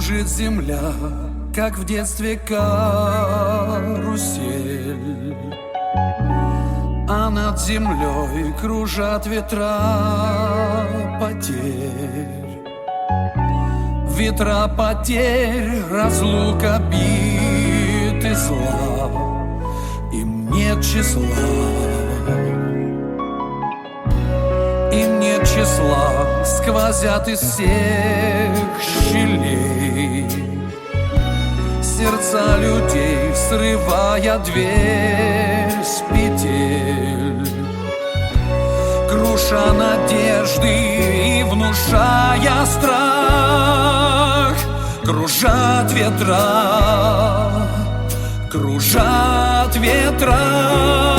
Кружит земля, как в детстве карусель, а над землей кружат ветра потерь. Ветра потерь, разлук, обид и зла, им нет числа. Им нет числа, сквозят из всех щелей сердца людей, срывая дверь с петель, круша надежды и внушая страх. Кружат ветра, кружат ветра.